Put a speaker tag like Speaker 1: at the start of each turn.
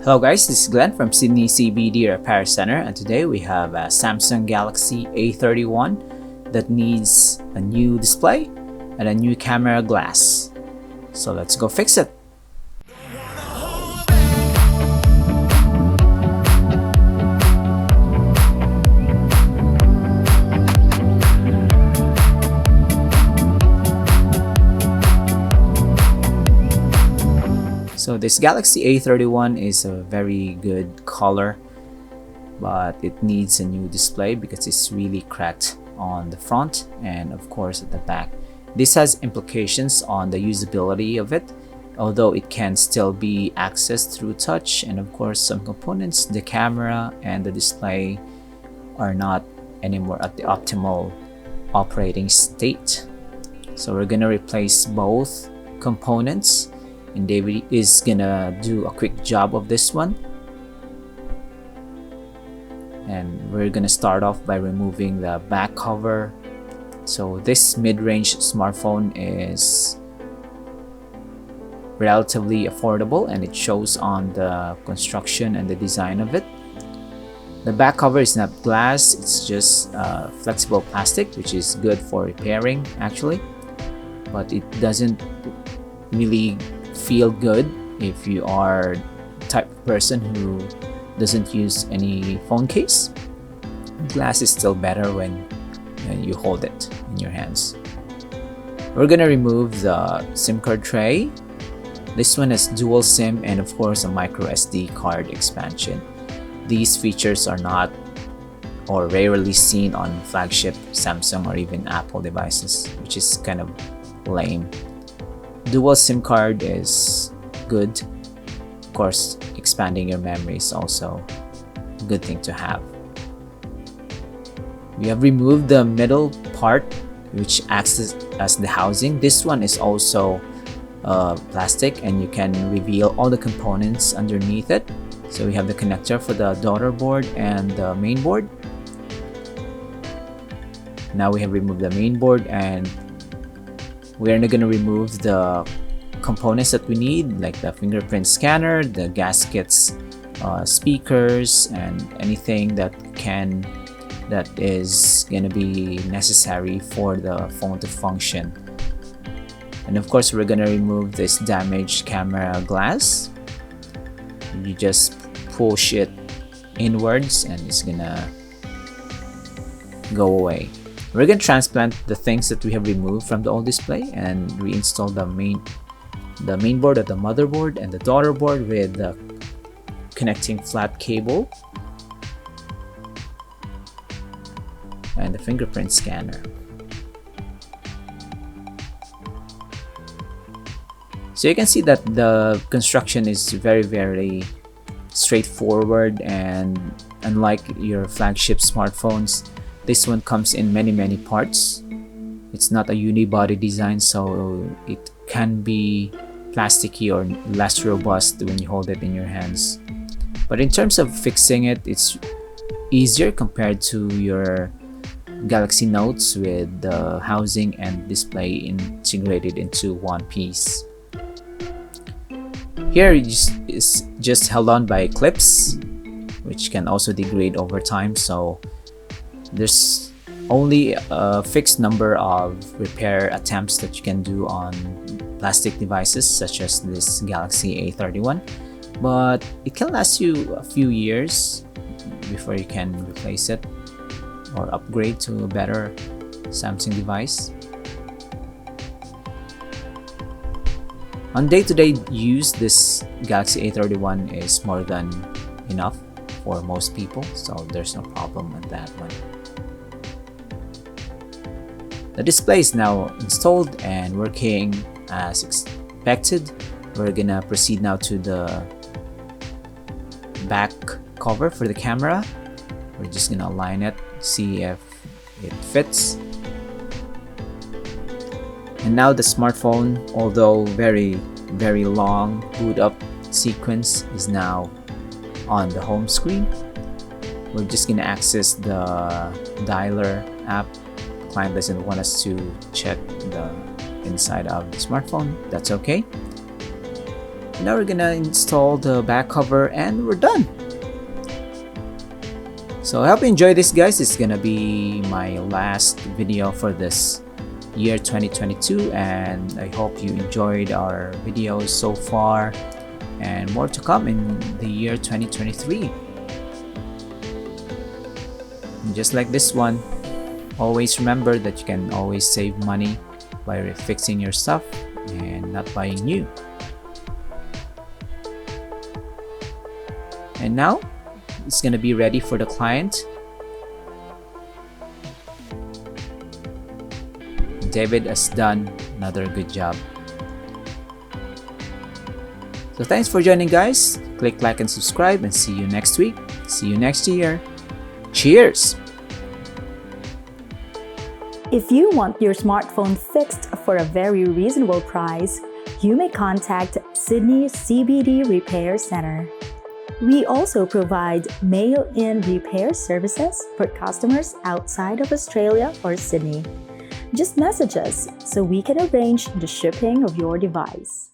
Speaker 1: Hello guys, this is Glenn from Sydney CBD Repair Center, and today we have a Samsung Galaxy A31 that needs a new display and a new camera glass. So let's go fix it. So this Galaxy A31 is a very good color, but it needs a new display because it's really cracked on the front and of course at the back. This has implications on the usability of it, although it can still be accessed through touch, and of course some components, the camera and the display, are not anymore at the optimal operating state. So we're gonna replace both components, and David is gonna do a quick job of this one. And we're gonna start off by removing the back cover. So this mid-range smartphone is relatively affordable, and it shows on the construction and the design of it. The back cover is not glass, it's just flexible plastic, which is good for repairing actually, but it doesn't really feel good if you are the type of person who doesn't use any phone case. Glass is still better when you hold it in your hands. We're gonna remove the SIM card tray. This one has dual SIM and of course a micro SD card expansion. These features are not or rarely seen on flagship Samsung or even Apple devices, which is kind of lame. Dual SIM card is good. Of course, expanding your memory is also a good thing to have. We have removed the middle part, which acts as the housing. This one is also plastic, and you can reveal all the components underneath it. So we have the connector for the daughter board and the main board. Now we have removed the main board, and we're going to remove the components that we need, like the fingerprint scanner, the gaskets, speakers, and anything that is going to be necessary for the phone to function. And of course, we're going to remove this damaged camera glass. You just push it inwards and it's gonna go away. We're going to transplant the things that we have removed from the old display and reinstall the main board of the motherboard and the daughter board with the connecting flat cable and the fingerprint scanner. So you can see that the construction is very straightforward, and unlike your flagship smartphones, this one comes in many parts. It's not a unibody design, so it can be plasticky or less robust when you hold it in your hands. But in terms of fixing it, it's easier compared to your Galaxy Notes with the housing and display integrated into one piece. Here is just held on by clips, which can also degrade over time, so there's only a fixed number of repair attempts that you can do on plastic devices such as this Galaxy A31, but it can last you a few years before you can replace it or upgrade to a better Samsung device. On day-to-day use, this Galaxy A31 is more than enough for most people, so there's no problem with that one. The display is now installed and working as expected. We're gonna proceed now to the back cover for the camera. We're just gonna align it, see if it fits. And now the smartphone, although very long boot up sequence, is now on the home screen. We're just gonna access the dialer app. The client doesn't want us to check the inside of the smartphone. That's okay. Now we're gonna install the back cover and we're done. So I hope you enjoy this, guys. It's gonna be my last video for this year 2022, and I hope you enjoyed our videos so far, and more to come in the year 2023. And just like this one, always remember that you can always save money by fixing your stuff and not buying new. And now it's gonna be ready for the client. David has done another good job. So thanks for joining, guys. Click like and subscribe, and see you next week. See you next year. Cheers!
Speaker 2: If you want your smartphone fixed for a very reasonable price, you may contact Sydney CBD Repair Center. We also provide mail-in repair services for customers outside of Australia or Sydney. Just message us so we can arrange the shipping of your device.